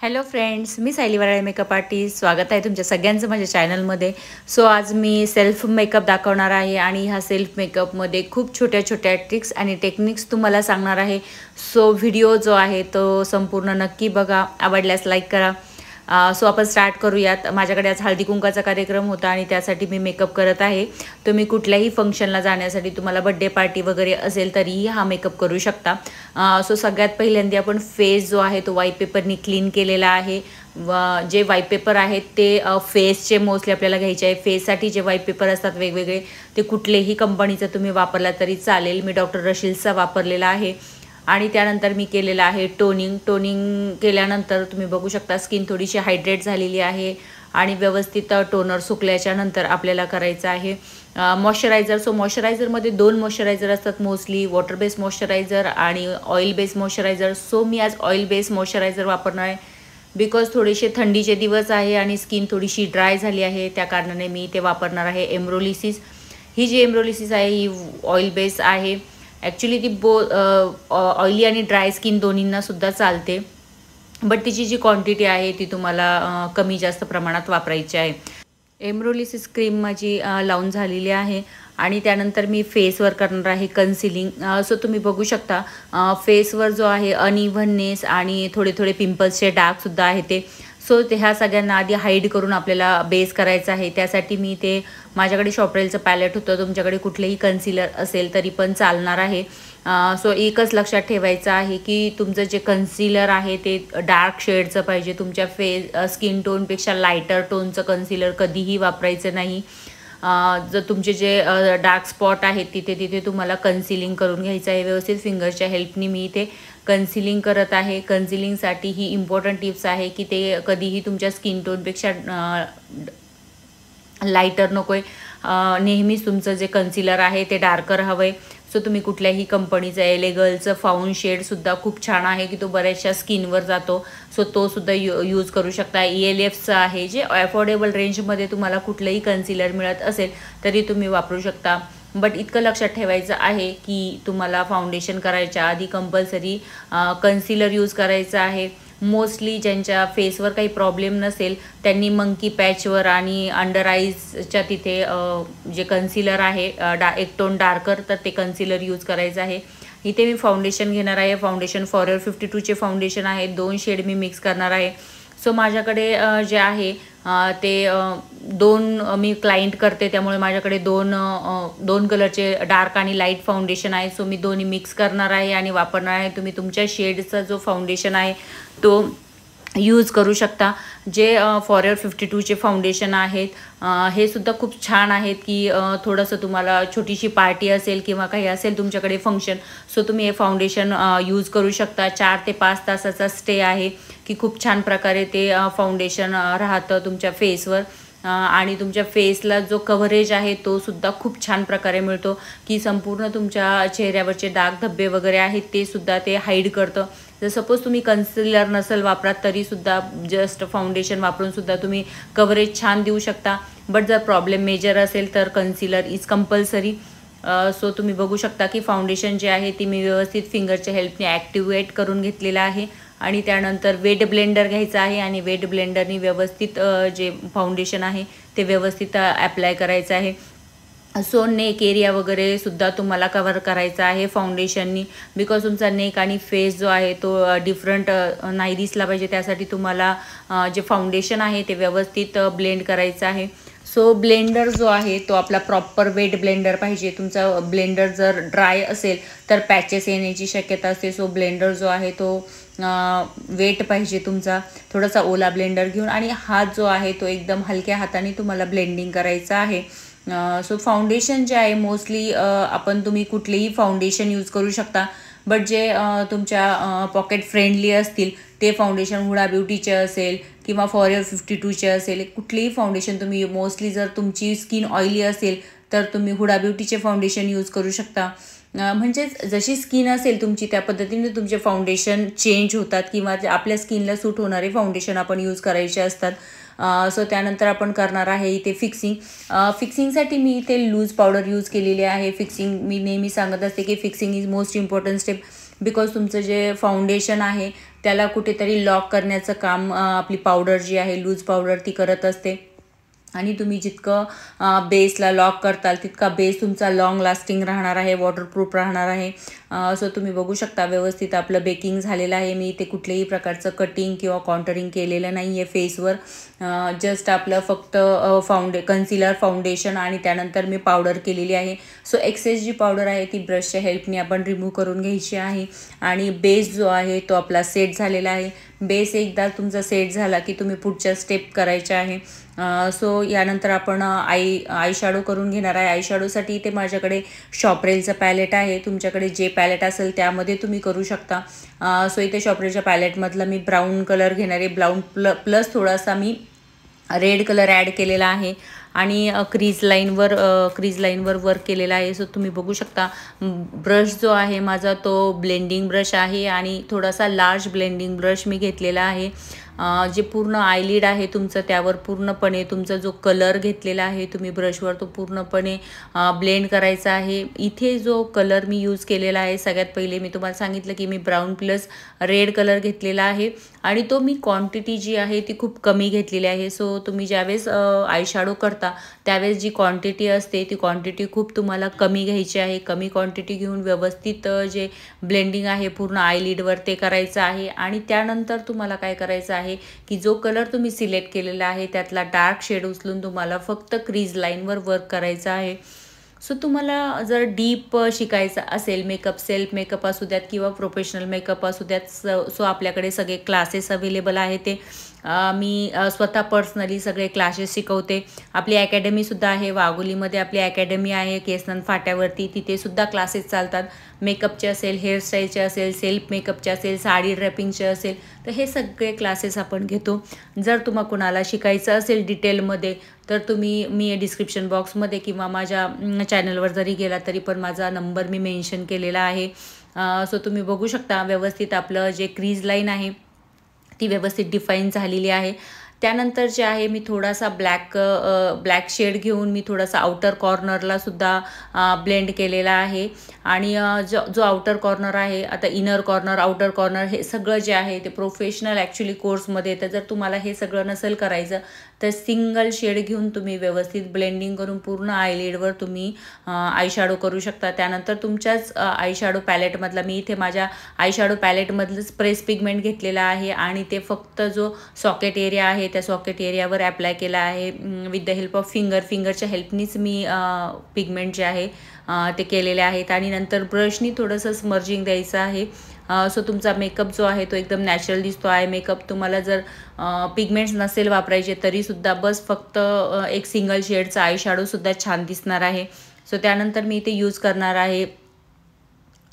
Hello friends, मी सायली वराळे makeup artist. स्वागत आहे तुमच्या सगळ्यांचं माझ्या चॅनलमध्ये. सो आज मी सेल्फ मेकअप दाखवणार आहे आणि ह्या सेल्फ मेकअपमध्ये खूप छोट्या छोट्या ट्रिक्स आणि टेक्निक्स तुम्हाला सांगणार आहे. सो व्हिडिओ जो आहे तो संपूर्ण नक्की बघा. आवडल्यास लाईक करा. सो आपण स्टार्ट करूयात. माझ्याकडे आज हळदी कुंकाचा कार्यक्रम होता आणि त्यासाठी मी मेकअप करत आहे. तुम्ही कुठल्याही फंक्शनला जाण्यासाठी तुम्हाला बड्डे पार्टी वगैरे असेल तरीही हा मेकअप करू शकता. सो सगळ्यात पहिल्यांदा आपण फेस जो आहे तो व्हाईट पेपरनी क्लीन केलेला आहे. जे व्हाईट पेपर आहेत ते फेसचे मोस्टली आपल्याला घ्यायचे आहे. फेससाठी जे व्हाईट पेपर असतात वेगवेगळे ते कुठलेही कंपनीचा तुम्ही वापरला तरी चालेल. मी डॉक्टर रशील्सचा वापरलेला आहे. आणि त्यानंतर मी केलेलं आहे टोनिंग केल्यानंतर तुम्ही बघू शकता स्किन थोडीशी हायड्रेट झालेली आहे आणि व्यवस्थित टोनर सुकल्याच्या नंतर आपल्याला करायचं आहे मॉइश्चरायझर. सो मॉइश्चरायझरमध्ये 2 मॉइश्चरायझर असतात मोस्टली, वॉटर बेस मॉइश्चरायझर आणि ऑइल बेस मॉइश्चरायझर. सो मी आज ऑइल बेस मॉइश्चरायझर वापरणार आहे बिकॉज थोडेसे थंडीचे दिवस आहे आणि स्किन थोडीशी ड्राय झाली आहे. त्या कारणाने मी ते वापरणार आहे एम्ब्रोलिसिस. ही जी एम्ब्रोलिसिस आहे ही ऑइल बेस आहे. ॲक्च्युली ती ऑइली आणि ड्राय स्किन दोन्हींनासुद्धा चालते, बट तिची जी क्वांटिटी आहे ती तुम्हाला कमी जास्त प्रमाणात वापरायची आहे. एम्ब्रोलिसिस क्रीम माझी लावून झालेली आहे आणि त्यानंतर मी फेसवर करणार आहे कन्सिलिंग. सो तुम्ही बघू शकता फेसवर जो आहे अनइव्हननेस आणि थोडे थोडे पिंपल्सचे डार्कसुद्धा आहे ते. सो ते ह्या सगळ्यांना आधी हाईड करून आपल्याला बेस करायचं आहे. त्यासाठी मी ते माझ्याकडे शॉपरेलचं पॅलेट होतं, तुमच्याकडे कुठलेही कन्सिलर असेल तरी पण चालणार आहे. सो एकच लक्षात ठेवायचं आहे की तुमचं जे कन्सिलर आहे ते डार्क शेडचं पाहिजे. तुमच्या स्किन टोनपेक्षा लायटर टोनचं कन्सिलर कधीही वापरायचं नाही. जर तुमचे जे डार्क स्पॉट आहेत तिथे तुम्हाला कन्सिलिंग करून घ्यायचं आहे व्यवस्थित. फिंगरच्या हेल्पनी मी इथे कन्सिलिंग करत आहे. कन्सिलिंगसाठी ही इम्पॉर्टंट टिप्स आहे की ते कधीही तुमच्या स्किन टोनपेक्षा लायटर नको आहे. नेहमीच तुमचं जे कन्सिलर आहे ते डार्कर हवं आहे. सो तुम्ही कुठल्याही कंपनीचं एलेगलचं फाऊंड शेडसुद्धा खूप छान आहे की तो बऱ्याचशा स्किनवर जातो. सो तोसुद्धा यूज करू शकता. ELFचं आहे जे अफोर्डेबल रेंजमध्ये तुम्हाला कुठलंही कन्सिलर मिळत असेल तरी तुम्ही वापरू शकता. बट इतकं लक्षात ठेवायचं आहे की तुम्हाला फाउंडेशन करायच्या आधी कंपल्सरी कन्सिलर यूज करायचं आहे. मोस्टली ज्यांच्या फेसवर काही प्रॉब्लेम नसेल त्यांनी मंकी पॅचवर आणि अंडर आईजच्या तिथे जे कन्सिलर आहे एक टोन डार्कर तर ते कन्सिलर यूज करायचं आहे. इथे मी फाउंडेशन घेणार आहे. फाउंडेशन फॉरएवर 52चे फाउंडेशन आहे. 2 शेड मी मिक्स करणार आहे. सो माझ्याकडे जे आहे ते 2 मी क्लायंट करते त्यामुळे माझ्याकडे 2 कलरचे डार्क आणि लाईट फाउंडेशन आहे. सो मी दोन्ही मिक्स करणार आहे आणि वापरणार आहे. तुम्ही तुमच्या शेडचा जो फाउंडेशन आहे तो यूज करू शकता. जे फॉरएवर 52चे फाउंडेशन आहेत हे सुद्धा खूप छान आहेत की थोडंसं तुम्हाला छोटीशी पार्टी असेल किंवा काही असेल तुमच्याकडे फंक्शन, सो तुम्ही हे फाउंडेशन यूज करू शकता. 4 ते 5 तासाचा स्टे आहे की खूप छान प्रकारे ते फाउंडेशन राहतं तुमच्या फेसवर आणि तुमच्या फेसला जो कव्हरेज आहे तो सुद्धा खूप छान प्रकारे मिळतो की संपूर्ण तुमच्या चेहऱ्यावरचे डाग धब्बे वगैरे आहेत ते सुद्धा ते हाईड करतं. जर सपोज तुम्ही कन्सिलर नसेल वापरात तरीसुद्धा जस्ट फाउंडेशन वापरूनसुद्धा तुम्ही कव्हरेज छान देऊ शकता. बट जर प्रॉब्लेम मेजर असेल तर कन्सिलर इज कंपल्सरी. सो तुम्ही बघू शकता की फाउंडेशन जे आहे ती मी व्यवस्थित फिंगरच्या हेल्पने ॲक्टिवेट करून घेतलेलं आहे आणि त्यानंतर वेट ब्लेंडर घ्यायचा आहे आणि वेट ब्लेंडरनी व्यवस्थित जे फाउंडेशन आहे ते व्यवस्थित ॲप्लाय करायचं आहे. सो नेक एरिया वगैरे सुद्धा तुम्हाला कव्हर करायचा आहे फाउंडेशननी बिकॉज तुमचा नेक आणि फेस जो आहे तो डिफरंट नाही दिसला पाहिजे. त्यासाठी तुम्हाला जे फाउंडेशन आहे ते व्यवस्थित ब्लेंड करायचं आहे. सो ब्लेंडर जो आहे तो आपला प्रॉपर वेट ब्लेंडर पाहिजे. तुमचा ब्लेंडर जर ड्राय असेल तर पॅचेस येण्याची शक्यता असते. सो ब्लेंडर जो आहे तो वेट पाहिजे तुमचा. थोडासा ओला ब्लेंडर घेऊन आणि हात जो आहे तो एकदम हलक्या हाताने तुम्हाला ब्लेंडिंग करायचं आहे. सो फाउंडेशन जे आहे मोस्टली तुम्ही कुठलेही फाउंडेशन यूज करू शकता. बट जे तुमच्या पॉकेट फ्रेंडली असतील ते फाउंडेशन हुडा ब्युटीचे असेल किंवा फॉरएवर 52चे असेल, कुठलेही फाउंडेशन तुम्ही मोस्टली जर तुमची स्किन ऑइली असेल तर तुम्ही हुडा ब्युटीचे फाउंडेशन यूज करू शकता. म्हणजेच जशी स्किन असेल तुमची त्या पद्धतीने तुमचे फाउंडेशन चेंज होतात किंवा आपल्या स्किनला सूट होणारे फाउंडेशन आपण यूज करायचे असतात. सो त्यानंतर आपण करणार आहे इथे फिक्सिंगसाठी मी इथे लूज पावडर यूज केलेली आहे. फिक्सिंग मी नेहमी सांगत असते की fixing is most important step. Because तुमचं जे फाउंडेशन आहे त्याला कुठेतरी लॉक करण्याचं काम आपली पावडर जी आहे, लूज पावडर, ती करत असते. आणि तुम्ही जितकं बेसला लॉक करताल तितका बेस तुमचा लॉंग लास्टिंग राहणार आहे, वॉटरप्रूफ राहणार आहे. सो तुम्ही बघू शकता व्यवस्थित आपलं बेकिंग झालेलं आहे. मी इथे कुठल्याही प्रकारचं कटिंग किंवा कॉन्टरिंग केलेलं नाही आहे फेसवर. जस्ट आपलं फक्त कन्सिलर, फाउंडेशन आणि त्यानंतर मी पावडर केलेली आहे. सो एक्सेस जी पावडर आहे ती ब्रशच्या हेल्पने आपण रिमूव्ह करून घ्यायची आहे. आणि बेस जो आहे तो आपला सेट झालेला आहे. बेस एकदा तुमचा सेट झाला की तुम्ही पुढच्या स्टेप करायच्या आहे. सो यानंतर आपण आय शॅडो करून घेणार आहे. आय शॅडोसाठी इथे माझ्याकडे शॉपरेलचं पॅलेट आहे. तुमच्याकडे जे पॅलेट असेल त्यामध्ये तुम्ही करू शकता. सो इथे शॉपरेलच्या पॅलेटमधला मी ब्राऊन कलर घेणार आहे. ब्राऊन प्लस थोडासा मी रेड कलर ॲड केलेला आहे आणि क्रीज लाईनवर वर्क केलेला आहे. सो तुम्ही बघू शकता ब्रश जो आहे माझा तो ब्लेंडिंग ब्रश आहे आणि थोडासा लार्ज ब्लेंडिंग ब्रश मी घेतलेला आहे. जे पूर्ण आयलिड आहे तुमचं त्यावर पूर्णपणे तुमचा जो कलर घेतलेला आहे तुम्ही ब्रशवर तो पूर्णपणे ब्लेंड करायचा आहे. इथे जो कलर मी यूज केलेला आहे सगळ्यात पहिले मी तुम्हाला सांगितलं की मी ब्राऊन प्लस रेड कलर घेतलेला आहे आणि तो मी क्वांटिटी जी आहे ती खूप कमी घेतलेली आहे. सो तुम्ही ज्यावेळेस आय शॅडो करता त्यावेळेस जी क्वांटिटी असते ती क्वांटिटी खूप तुम्हाला कमी घ्यायची आहे. कमी क्वांटिटी घेऊन व्यवस्थित जे ब्लेंडिंग आहे पूर्ण आयलिडवर ते करायचं आहे. आणि त्यानंतर तुम्हाला काय करायचं आहे की जो कलर तुम्ही सिलेक्ट केलेला आहे त्यातला डार्क शेड उचलून तुम्हाला फक्त क्रीज लाईनवर वर्क करायचं आहे. सो तुम्हाला जर डीप शिकायचं असेल मेकअप, सेल्फ मेकअप असू द्यात किंवा प्रोफेशनल मेकअप असू द्यात, सो आपल्याकडे सगळे क्लासेस अवेलेबल आहे. ते मी स्वतः पर्सनली सगळे क्लासेस शिकवते. आपली अकॅडमीसुद्धा आहे वाघोलीमध्ये. आपली अकॅडमी आहे केसनंद फाट्यावरती. तिथेसुद्धा क्लासेस चालतात. मेकअपचे असेल, हेअरस्टाईलचे असेल, सेल्फ मेकअपचे असेल, साडी ड्रेपिंगचे असेल, तर हे सगळे क्लासेस आपण घेतो. जर तुम्हाला कोणाला शिकायचं असेल डिटेलमध्ये तर मी डिस्क्रिप्शन बॉक्समध्ये किंवा माझ्या चॅनलवर जरी गेला तरी पण माझा नंबर मी मेन्शन केलेला आहे. सो तुम्ही बघू शकता व्यवस्थित आपलं जे क्रीज लाईन आहे ती व्यवस्थित डिफाईन झालेली आहे. त्यानंतर जे आहे मी थोडासा ब्लॅक शेड घेऊन मी थोडासा आउटर कॉर्नरला सुद्धा ब्लेंड केलेला आहे. आणि जो आउटर कॉर्नर आहे, आता इनर कॉर्नर, आउटर कॉर्नर हे सगळं जे आहे ते प्रोफेशनल ॲक्च्युली कोर्समध्ये येतं. जर तुम्हाला हे सगळं नसेल करायचं तर सिंगल शेड घेऊन तुम्ही व्यवस्थित ब्लेंडिंग करून पूर्ण आयलिडवर तुम्ही आय शॅडो करू शकता. त्यानंतर तुमच्याच आय शॅडो पॅलेटमधला मी इथे माझ्या आय शॅडो पॅलेटमधलं स्प्रेस पिगमेंट घेतलेला आहे आणि ते फक्त जो सॉकेट एरिया आहे त्या सॉकेट एरियावर ॲप्लाय केला आहे. विथ द हेल्प ऑफ फिंगरच्या हेल्पनीच मी पिगमेंट जे आहे ते केलेले आहेत. आणि नंतर ब्रशनी थोडंसं स्मर्जिंग द्यायचं आहे. सो तुमचा मेकअप जो आहे तो एकदम नॅचरल दिसतो आहे. मेकअप तुम्हाला जर पिगमेंट्स नसेल वापरायचे तरीसुद्धा बस फक्त एक सिंगल शेडचा आय शॅडोसुद्धा छान दिसणार आहे. सो त्यानंतर मी इथे यूज करणार आहे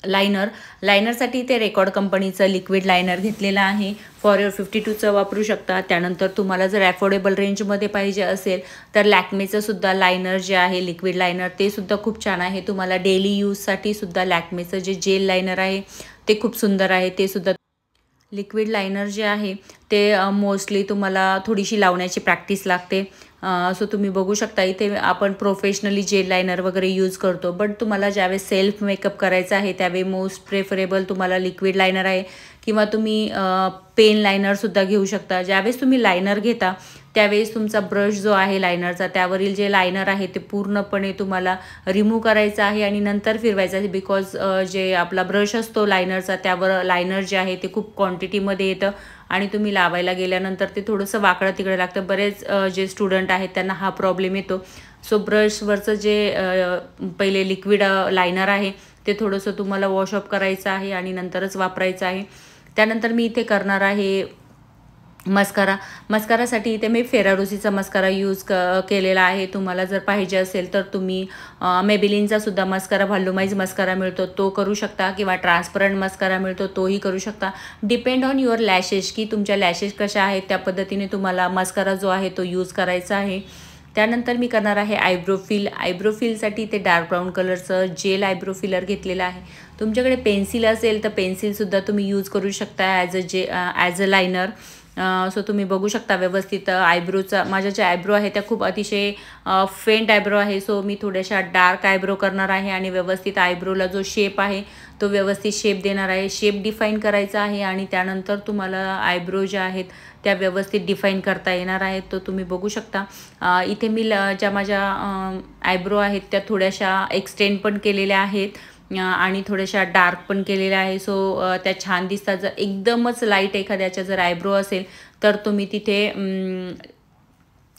लायनरसाठी ते रेकॉर्ड कंपनीचं लिक्विड लायनर घेतलेलं आहे. फॉरएवर 52चं वापरू शकता. त्यानंतर तुम्हाला जर ॲफोर्डेबल रेंजमध्ये पाहिजे असेल तर लॅक्मेचं सुद्धा लायनर जे आहे लिक्विड लायनर ते सुद्धा खूप छान आहे. तुम्हाला डेली यूजसाठी सुद्धा लॅक्मेचं जे जेल लायनर आहे ते खूप सुंदर आहे. ते सुद्धा लिक्विड लायनर जे आहे ते मोस्टली तुम्हाला थोडीशी लावण्याची प्रॅक्टिस लागते. सो तुम्ही बघू शकता इथे आपण प्रोफेशनली जेल लायनर वगैरे यूज करतो. बट तुम्हाला ज्यावेळेस सेल्फ मेकअप करायचा आहे त्यावेळी मोस्ट प्रेफरेबल तुम्हाला लिक्विड लायनर आहे किंवा तुम्ही पेन लायनरसुद्धा घेऊ शकता. ज्यावेळेस तुम्ही लायनर घेता त्यावेळेस तुमचा ब्रश जो आहे लायनरचा त्यावरील जे लायनर आहे ते पूर्णपणे तुम्हाला रिमूव्ह करायचं आहे आणि नंतर फिरवायचं आहे. बिकॉज जे आपला ब्रश असतो लायनरचा त्यावर लायनर जे आहे ते खूप क्वांटिटीमध्ये येतं आणि तुम्ही लावायला गेल्यानंतर ते थोडंसं वाकडं तिकडे लागतं. बरेच जे स्टुडंट आहेत त्यांना हा प्रॉब्लेम येतो. सो ब्रशवरचं जे पहिले लिक्विड लायनर आहे ते थोडंसं तुम्हाला वॉशअप करायचं आहे आणि नंतरच वापरायचं आहे. त्यानंतर मी इथे करणार आहे मस्कारासाठी इथे मी फेरारोसीचा मस्कारा यूज केलेला आहे. तुम्हाला जर पाहिजे असेल तर तुम्ही मेबिलिनचा सुद्धा मस्कारा, व्हॉल्युमाइज मस्कारा मिळतो तो करू शकता किंवा ट्रान्सपरंट मस्कारा मिळतो तोही करू शकता. डिपेंड ऑन युअर लॅशेस की तुमच्या लॅशेस कशा आहेत त्या पद्धतीने तुम्हाला मस्कारा जो आहे तो यूज करायचा आहे. त्यानंतर मी करणार आहे आयब्रो फिलसाठी ते डार्क ब्राऊन कलरचं जेल आयब्रो फिलर घेतलेलं आहे. तुमच्याकडे पेन्सिल असेल तर पेन्सिलसुद्धा तुम्ही यूज करू शकता ॲज अ लायनर. सो तुम्ही बघू शकता व्यवस्थित आयब्रोचा माझ्या ज्या आयब्रो आहे त्या खूप अतिशय फेंट आयब्रो आहे. सो मी थोड्याशा डार्क आयब्रो करणार आहे आणि व्यवस्थित आयब्रोला जो शेप आहे तो व्यवस्थित शेप देणार आहे, शेप डिफाईन करायचा आहे आणि त्यानंतर तुम्हाला आयब्रो ज्या आहेत त्या व्यवस्थित डिफाईन करता येणार आहेत. तो तुम्ही बघू शकता. इथे मी ज्या माझ्या आयब्रो आहेत त्या थोड्याशा एक्सटेंड पण केलेल्या आहेत आणि थोड्याशा डार्क पण केलेल्या आहे. सो त्या छान दिसतात. जर एकदमच लाईट एखाद्याच्या जर आयब्रो असेल तर तुम्ही तिथे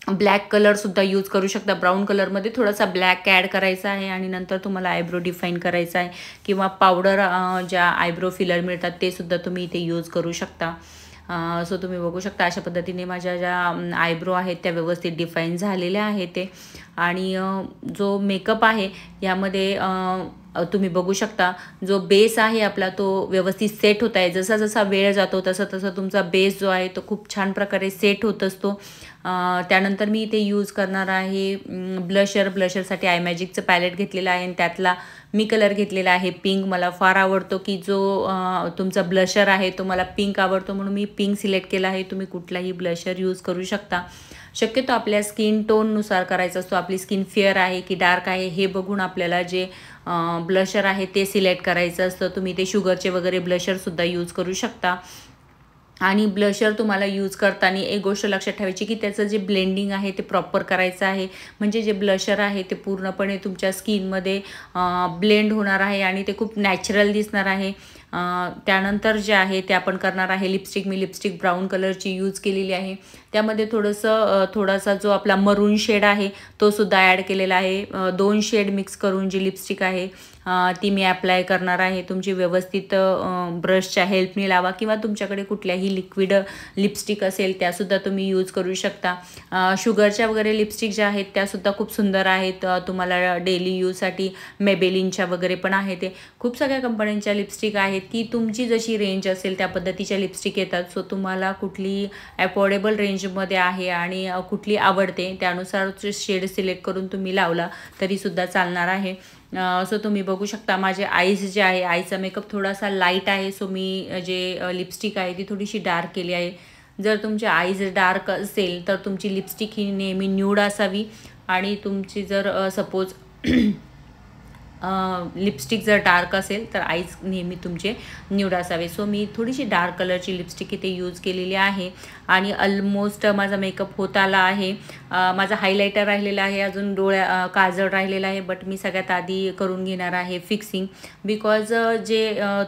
ब्लॅक कलरसुद्धा यूज करू शकता. ब्राऊन कलरमध्ये थोडासा ब्लॅक ॲड करायचा आहे आणि नंतर तुम्हाला आयब्रो डिफाईन करायचा आहे, किंवा पावडर ज्या आयब्रो फिलर मिळतात ते सुद्धा तुम्ही इथे यूज करू शकता. सो तुम्ही बघू शकता अशा पद्धतीने माझ्या ज्या आयब्रो आहेत त्या व्यवस्थित डिफाईन झालेल्या आहेत ते. आणि जो मेकअप आहे यामध्ये तुम्ही बघू शकता जो बेस आहे आपला तो व्यवस्थित सेट होत आहे. जसा जसा वेळ जातो तसा तसा तुमचा बेस जो आहे तो खूप छान प्रकारे सेट होत असतो. त्यानंतर मी इथे यूज करणार आहे ब्लशरसाठी आयमॅजिकचं पॅलेट घेतलेलं आहे आणि त्यातला मी कलर घेतलेला आहे पिंक. मला फार आवडतो की जो तुमचा ब्लशर आहे तो मला पिंक आवडतो, म्हणून मी पिंक सिलेक्ट केला आहे. तुम्ही कुठलाही ब्लशर यूज करू शकता. शक्यतो आपल्या स्किन टोननुसार करायचा असतो. आपली स्किन फेअर आहे की डार्क आहे हे बघून आपल्याला जे ब्लशर आहे ते सिलेक्ट करायचं असतं. तुम्ही ते शुगरचे वगैरे ब्लशरसुद्धा यूज करू शकता. आणि ब्लशर तुम्हाला यूज करताना एक गोष्ट लक्षात ठेवायची की त्याचं जे ब्लेंडिंग आहे ते प्रॉपर करायचं आहे, म्हणजे जे ब्लशर आहे ते पूर्णपणे तुमच्या स्किनमध्ये ब्लेंड होणार आहे आणि ते खूप नॅचरल दिसणार आहे. त्यानंतर जे आहे ते आपण करणार आहे लिपस्टिक. मी लिपस्टिक ब्राऊन कलरची यूज केलेली आहे. त्यामध्ये थोडासा जो आपला मरून शेड आहे तो सुद्धा ॲड केलेला आहे. 2 शेड मिक्स करून जी लिपस्टिक आहे ती मी ॲप्लाय करणार आहे. तुमची व्यवस्थित ब्रशच्या हेल्पने लावा, किंवा तुमच्याकडे कुठल्याही लिक्विड लिपस्टिक असेल त्यासुद्धा तुम्ही यूज करू शकता. शुगरच्या वगैरे लिपस्टिक ज्या आहेत त्यासुद्धा खूप सुंदर आहेत. तुम्हाला डेली यूजसाठी मेबेलिनच्या वगैरे पण आहे. ते खूप सगळ्या कंपन्यांच्या लिपस्टिक आहेत की तुमची जशी रेंज असेल त्या पद्धतीच्या लिपस्टिक येतात. सो तुम्हाला कुठली अफोर्डेबल रेंजमध्ये आहे आणि कुठली आवडते त्यानुसार शेड सिलेक्ट करून तुम्ही लावला तरीसुद्धा चालणार आहे. सो तुम्ही बघू शकता माझे आईज जे आहे, आईचा मेकअप थोडासा लाईट आहे. सो मी जे लिपस्टिक आहे ती थोडीशी डार्क केली आहे. जर तुमचे आईज डार्क असेल तर तुमची लिपस्टिक ही नेहमी न्यूड असावी, आणि तुमची जर सपोज लिपस्टिक जर डार्क असेल तर आईज नेहमी तुमचे न्यूड असावे. सो मी थोडीशी डार्क कलरची लिपस्टिक इथे यूज केलेली आहे आणि ऑलमोस्ट माझा मेकअप होत आला आहे. माझा हायलायटर राहिलेला आहे, अजून काजळ राहिलेला आहे, बट मी सगळ्यात आधी करून घेणार आहे फिक्सिंग. बिकॉज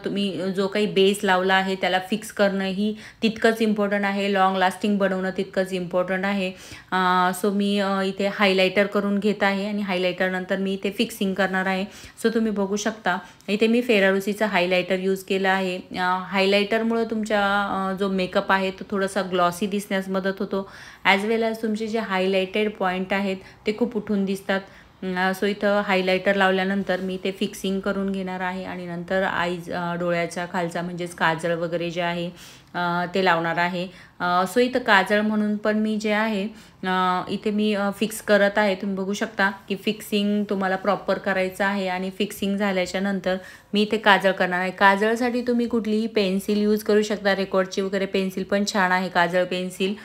तुम्ही जो काही बेस लावला आहे त्याला फिक्स करणं ही तितकंच इम्पॉर्टंट आहे, लॉंग लास्टिंग बनवणं तितकंच इम्पॉर्टंट आहे. सो मी इथे हायलायटर करून घेत आहे आणि हायलायटर नंतर मी इथे फिक्सिंग करणार आहे. सो तुम्ही बघू शकता इथे मी फेरारुसीचा हायलायटर यूज केला आहे. हायलायटरमुळे तुमचा जो मेकअप आहे तो थोडासा ग्लॉसी दिसण्यास मदत होतो, ॲज वेल ॲज तुमचे जे हायलायटेड पॉईंट आहेत ते खूप उठून दिसतात. सो इथं हायलायटर लावल्यानंतर मी ते फिक्सिंग करून घेणार आहे आणि नंतर डोळ्याच्या खालचा म्हणजेच काजळ वगैरे जे आहे ते लावणार आहे. सो इथं काजळ म्हणून पण मी जे आहे इथे मी फिक्स करत आहे. तुम्ही बघू शकता की फिक्सिंग तुम्हाला प्रॉपर करायचं आहे आणि फिक्सिंग झाल्याच्या नंतर मी इथे काजळ करणार आहे. काजळसाठी तुम्ही कुठलीही पेन्सिल यूज करू शकता. रेकॉर्डची वगैरे पेन्सिल पण छान आहे, काजळ पेन्सिल,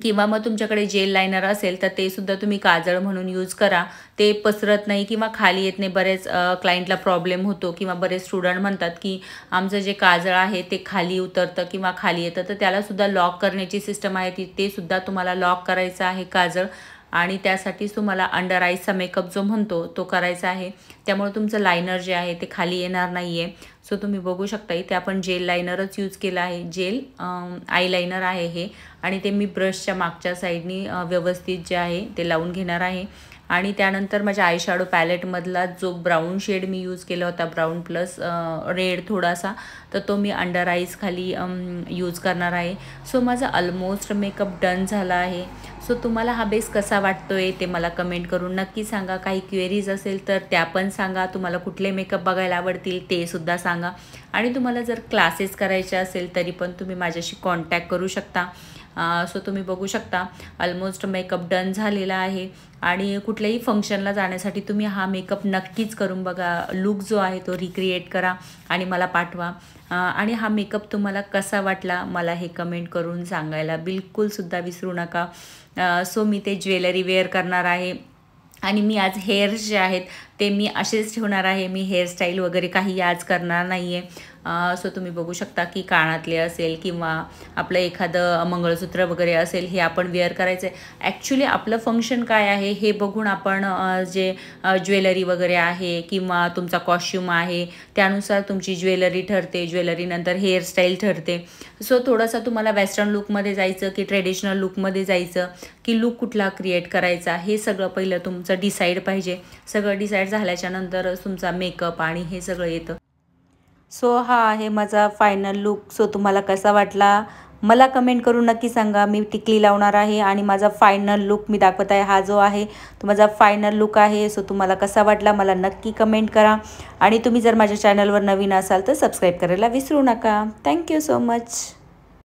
किंवा मग तुमच्याकडे जेल लायनर असेल तर ते सुद्धा तुम्ही काजळ म्हणून यूज करा. ते पसरत नाही किंवा खाली येत नाही. बरेच क्लायंटला प्रॉब्लेम होतो किंवा बरेच स्टुडंट म्हणतात की आमचं जे काजळ आहे ते खाली उतरतं किंवा खाली येतं, तर त्यालासुद्धा लॉक करण्याची सिस्टम आहे ते सुद्धा तुम्हाला लॉक करायचं आहे काजळ, आणि त्यासाठीच तुम्हाला अंडर आईजचा मेकअप जो म्हणतो तो करायचा आहे. त्यामुळे तुमचं लायनर जे आहे ते खाली येणार नाही आहे. सो तुम्ही बघू शकता इथे आपण जेल लायनरच यूज केला आहे. जेल आय लायनर आहे हे, आणि ते मी ब्रशच्या मागच्या साईडनी व्यवस्थित जे आहे ते लावून घेणार आहे. आणि त्यानंतर माझ्या आय शॅडो पॅलेटमधला जो ब्राऊन शेड मी यूज केला होता, ब्राऊन प्लस रेड थोडासा, तर तो मी अंडर आईज खाली यूज करणार आहे. सो माझा ऑलमोस्ट मेकअप डन झाला आहे. सो तुम्हाला हा बेस कसा वाटतो आहे ते मला कमेंट करून नक्की सांगा. काही क्वेरीज असेल तर त्या पण सांगा. तुम्हाला कुठले मेकअप बघायला आवडतील ते सुद्धा सांगा. आणि तुम्हाला जर क्लासेस करायचे असेल तरी पण तुम्ही माझ्याशी कॉन्टॅक्ट करू शकता. सो तुम्ही बघू शकता ऑलमोस्ट मेकअप डन झालेला आहे. आणि कुठल्याही फंक्शनला जाण्यासाठी तुम्ही हा मेकअप नक्कीच करून बघा. लुक जो आहे तो रिक्रिएट करा आणि मला पाठवा. आणि हा मेकअप तुम्हाला कसा वाटला मला हे कमेंट करून सांगायला बिलकुलसुद्धा विसरू नका. सो मी ते ज्वेलरी वेअर करणार आहे. आणि मी आज हेअर्स जे आहेत ते मी असेच ठेवणार आहे. मी हेअरस्टाईल वगैरे काही आज करणार नाही आहे. सो तुम्ही बघू शकता की कानातले असेल किंवा आपलं एखादं मंगळसूत्र वगैरे असेल हे आपण वेअर करायचं आहे. ॲक्च्युली आपलं फंक्शन काय आहे हे बघून आपण जे ज्वेलरी वगैरे आहे किंवा तुमचा कॉस्ट्यूम आहे त्यानुसार तुमची ज्वेलरी ठरते, ज्वेलरीनंतर हेअरस्टाईल ठरते. सो थोडंसं तुम्हाला वेस्टर्न लुकमध्ये जायचं की ट्रेडिशनल लुकमध्ये जायचं की लुक कुठला क्रिएट करायचा हे सगळं पहिलं तुमचं डिसाईड पाहिजे. सगळं डिसाईड झाल्याच्यानंतरच तुमचा मेकअप आणि हे सगळं येतं. सो हा आहे माझा फायनल लुक. सो तुम्हाला कसा वाटला मला कमेंट करून नक्की सांगा. मी टिकली लावणार आहे आणि माझा फायनल लुक मी दाखवत आहे. हा जो आहे तो माझा फायनल लुक आहे. सो तुम्हाला कसा वाटला मला नक्की कमेंट करा आणि तुम्ही जर माझ्या चॅनलवर नवीन असाल तर सबस्क्राईब करायला विसरू नका. Thank you so much.